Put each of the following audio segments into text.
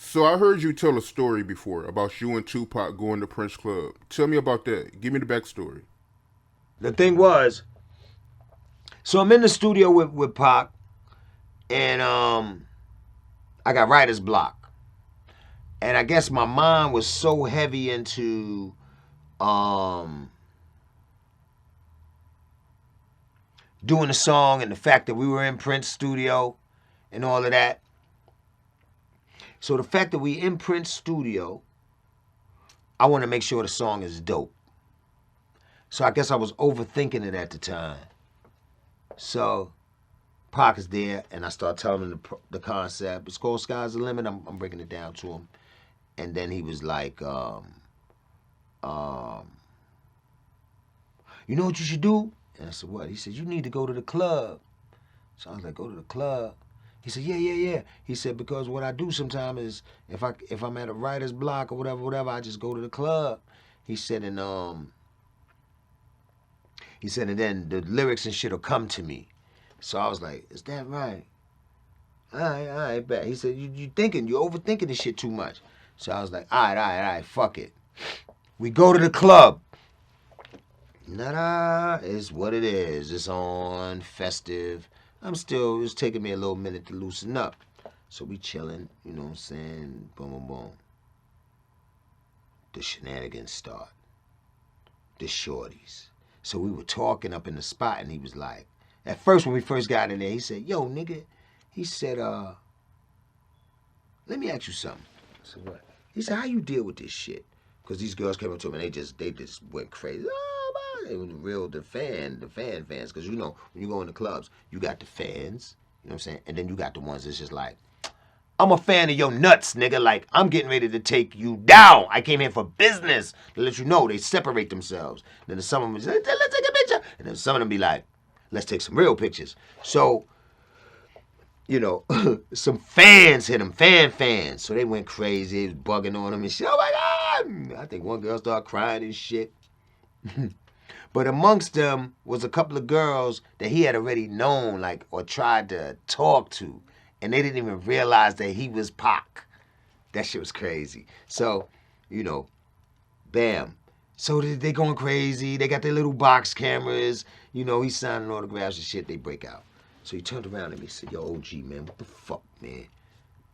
So I heard you tell a story before about you and Tupac going to Prince Club. Tell me about that. Give me the backstory. The thing was, so I'm in the studio with Pac, and I got writer's block. And I guess my mind was so heavy into um, doing the song and the fact that we were in Prince studio and all of that. So the fact that we in Prince studio, I want to make sure the song is dope. So I guess I was overthinking it at the time. So Pac is there, and I start telling him the concept. It's called Sky's the Limit. I'm breaking it down to him. And then he was like, um, you know what you should do? And I said, what? He said, you need to go to the club. So I was like, go to the club. He said, yeah. He said, because what I do sometimes is if I'm at a writer's block or whatever, I just go to the club. He said, and and then the lyrics and shit will come to me. So I was like, is that right? All right, bet. He said, you overthinking this shit too much. So I was like, all right, fuck it. We go to the club. Nada is what it is. It's on, festive. It's taking me a little minute to loosen up. So we chilling, you know what I'm saying? Boom, boom, boom. The shenanigans start. The shorties. So we were talking up in the spot, and he was like, at first when we first got in there, he said, yo, nigga, he said, let me ask you something. I said, what? He said, how you deal with this shit? Because these girls came up to him and they just went crazy. Oh, man. They were the fans. Because you know, when you go in the clubs, you got the fans, you know what I'm saying? And then you got the ones that's just like, I'm a fan of your nuts, nigga. Like, I'm getting ready to take you down. I came here for business. To let you know, they separate themselves. Then some of them say, let's take a picture. And then some of them be like, let's take some real pictures. So, you know, some fans hit him, fans. So they went crazy, they was bugging on him and shit. Oh my God! I think one girl started crying and shit. But amongst them was a couple of girls that he had already known, like, or tried to talk to. And they didn't even realize that he was Pac. That shit was crazy. So, you know, bam. So they going crazy. They got their little box cameras. You know, he's signing autographs and shit. They break out. So he turned around at me and said, yo, OG, man, what the fuck, man?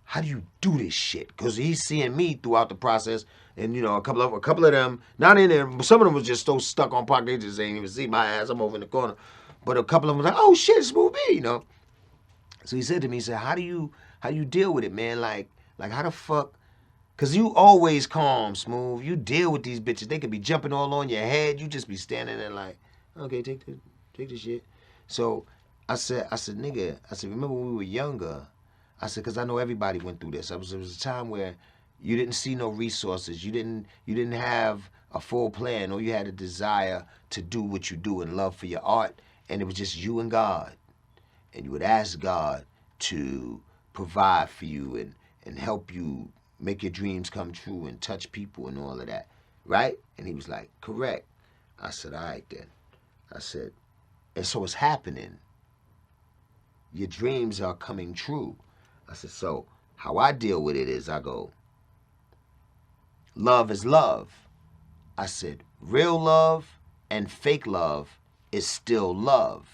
How do you do this shit? Because he's seeing me throughout the process. And, you know, a couple of them, not in there, some of them was just so stuck on Pac, they just ain't even see my ass. I'm over in the corner. But a couple of them was like, oh, shit, Smooth B, you know. So he said to me, he said, how do you deal with it, man? Like how the fuck? Because you always calm, Smooth. You deal with these bitches. They could be jumping all on your head. You just be standing there like, okay, take the shit. So I said, nigga, remember when we were younger? I said, because I know everybody went through this. It was a time where you didn't see no resources. You didn't have a full plan. Or you had a desire to do what you do and love for your art. And it was just you and God. And you would ask God to provide for you and help you make your dreams come true and touch people and all of that. Right? And he was like, correct. I said, all right then. I said, and so it's happening. Your dreams are coming true. I said, so how I deal with it is I go, love is love. I said, real love and fake love is still love.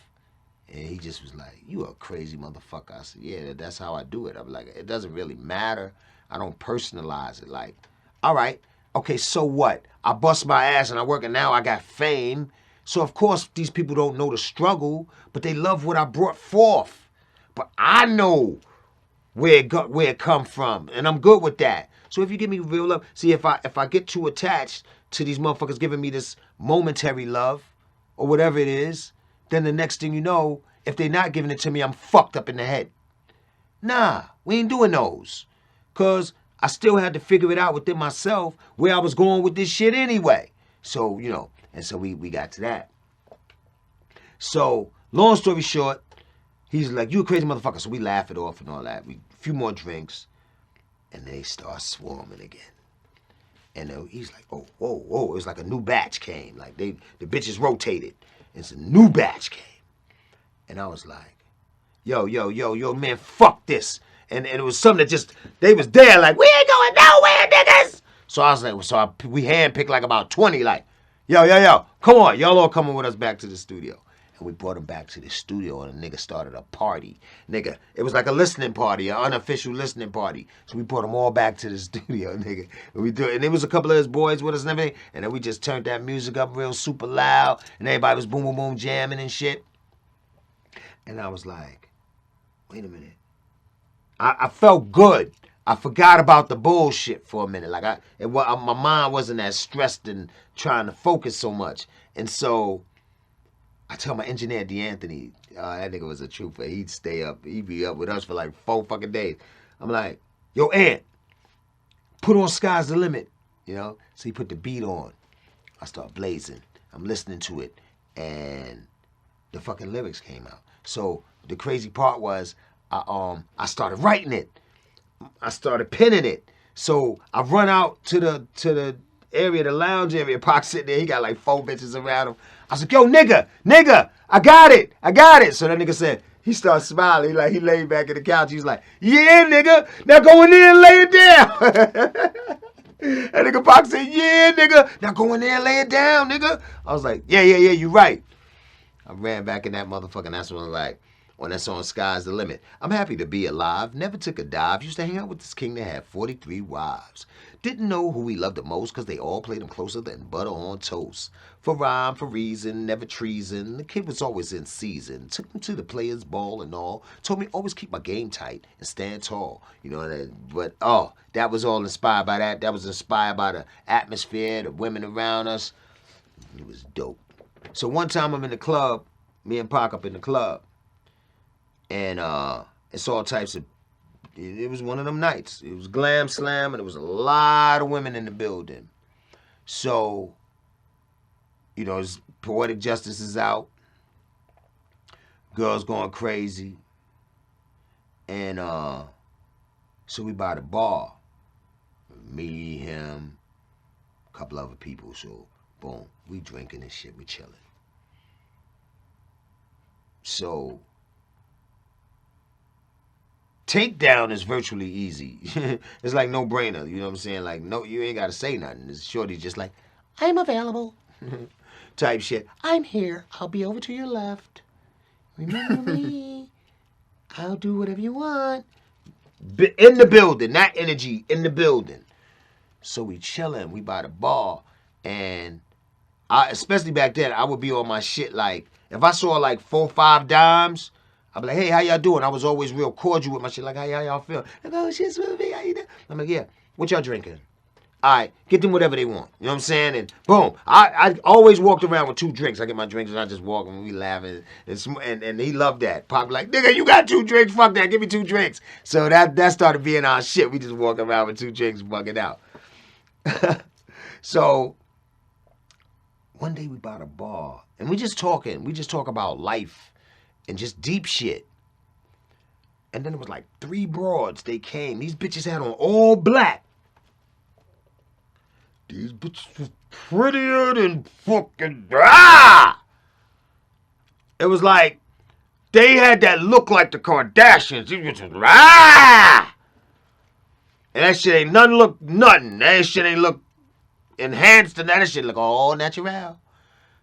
And he just was like, you a crazy motherfucker. I said, yeah, that's how I do it. I'm like, it doesn't really matter. I don't personalize it. Like, all right, okay, so what? I bust my ass and I work and now I got fame. So, of course, these people don't know the struggle, but they love what I brought forth. But I know where it come from, and I'm good with that. So if you give me real love, see, if I get too attached to these motherfuckers giving me this momentary love or whatever it is, then the next thing you know, if they're not giving it to me, I'm fucked up in the head. Nah, we ain't doing those. Because I still had to figure it out within myself where I was going with this shit anyway. So, you know, and so we got to that. So, long story short, he's like, you a crazy motherfucker. So we laugh it off and all that. A few more drinks, and they start swarming again. And he's like, oh, whoa, whoa. It was like a new batch came. Like the bitches rotated. It's a new batch came. And I was like, yo, man, fuck this. And it was something that just, they was there like, we ain't going nowhere, niggas. So I was like, we handpicked like about 20, like, yo, come on, y'all all coming with us back to the studio. And we brought him back to the studio, and a nigga started a party. Nigga, it was like a listening party, an unofficial listening party. So we brought them all back to the studio, nigga. And there was a couple of his boys with us and everything. And then we just turned that music up real super loud, and everybody was boom, boom, boom, jamming and shit. And I was like, wait a minute. I felt good. I forgot about the bullshit for a minute. Like my mind wasn't as stressed and trying to focus so much. And so I tell my engineer, DeAnthony, that nigga was a trooper. He'd stay up. He'd be up with us for like 4 fucking days. I'm like, yo, Ant, put on Sky's the Limit, you know? So he put the beat on. I start blazing. I'm listening to it. And the fucking lyrics came out. So the crazy part was I started writing it. I started penning it. So I run out to the area, the lounge area. Pac sitting there. He got like 4 bitches around him. I was like, yo, nigga, I got it. So that nigga said, he started smiling. Like, he laid back in the couch. He was like, yeah, nigga, now go in there and lay it down. And nigga Pac said, yeah, nigga, now go in there and lay it down, nigga. I was like, yeah, you right. I ran back in that motherfucker, and that's when I was like, on that song, Sky's the Limit. I'm happy to be alive, never took a dive. Used to hang out with this king that had 43 wives. Didn't know who he loved the most, because they all played him closer than butter on toast. For rhyme, for reason, never treason. The kid was always in season. Took him to the players' ball and all. Told me always keep my game tight and stand tall. You know, but that was all inspired by that. That was inspired by the atmosphere, the women around us. It was dope. So one time I'm in the club, me and Pac up in the club, and it's all types of, it was one of them nights. It was glam slam, and there was a lot of women in the building. So, you know, poetic justice is out, girls going crazy, and so we by the bar, me, him, a couple other people, so boom, we drinking and shit, we chilling. So, takedown is virtually easy. It's like no brainer, you know what I'm saying? Like, no, you ain't gotta say nothing. It's shorty just like, I'm available, type shit. I'm here. I'll be over to your left. Remember me. I'll do whatever you want. In the building, that energy in the building. So we chilling, we by the bar, and especially back then, I would be on my shit like, if I saw like 4 or 5 dimes, I'd be like, hey, how y'all doing? I was always real cordial with my shit, like, how y'all feel? Like, oh, shit's with me, how you doing? I'm like, yeah, what y'all drinking? All right, get them whatever they want. You know what I'm saying? And boom, I always walked around with 2 drinks. I get my drinks and I just walk and we laughing. And he loved that. Pop like, nigga, you got 2 drinks? Fuck that, give me 2 drinks. So that started being our shit. We just walk around with 2 drinks, bugging out. So one day we bought a bar and we just talking. We just talk about life and just deep shit. And then it was like 3 broads. They came. These bitches had on all black. These bitches was prettier than fucking It was like they had that look like the Kardashians. These bitches And that shit ain't nothing. That shit ain't look enhanced and that shit look all natural.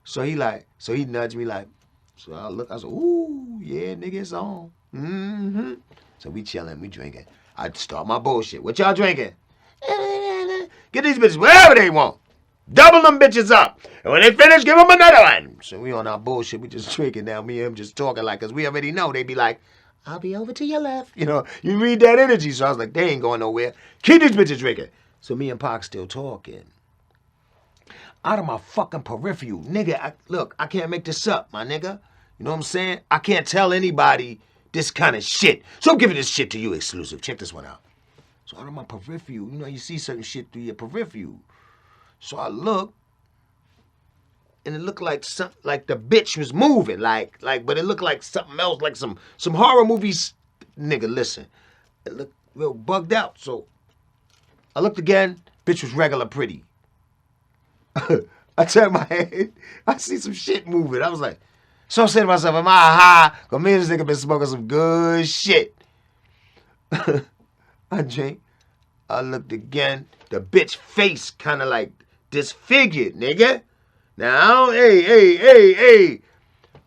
So he nudged me like, so I look, I said, ooh, yeah, nigga, it's on. Mm-hmm. So we chilling, we drinking. I start my bullshit. What y'all drinking? Get these bitches whatever they want. Double them bitches up. And when they finish, give them another one. So we on our bullshit. We just drinking now. Me and him just talking like, because we already know. They be like, I'll be over to your left. You know, you read that energy. So I was like, they ain't going nowhere. Keep these bitches drinking. So me and Pac still talking. Out of my fucking peripheral. Nigga, look, I can't make this up, my nigga. You know what I'm saying? I can't tell anybody this kind of shit. So I'm giving this shit to you exclusive. Check this one out. So out of my peripheral, you know, you see certain shit through your peripheral. So I look, and it looked like like the bitch was moving, but it looked like something else, like some horror movies. Nigga, listen, it looked real bugged out. So I looked again, bitch was regular pretty. I turned my head, I see some shit moving. I was like, so I'm saying to myself, am I high? Because me and this nigga been smoking some good shit. I drink. I looked again. The bitch face kind of like disfigured, nigga. Now, hey.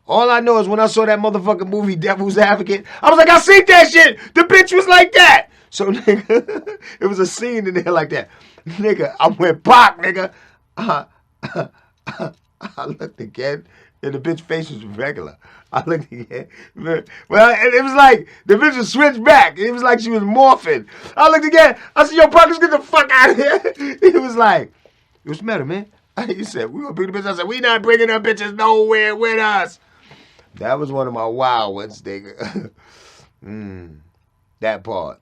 All I know is when I saw that motherfucking movie Devil's Advocate, I was like, I seen that shit. The bitch was like that. So, nigga, it was a scene in there like that. Nigga, I went pop, nigga. I looked again, and the bitch face was regular. I looked again. Well, it was like the bitch was switched back. It was like she was morphing. I looked again. I said, yo, Parkers, get the fuck out of here. He was like, what's the matter, man? He said, we gonna bring the bitch. I said, we not bringing them bitches nowhere with us. That was one of my wild ones, nigga. That part.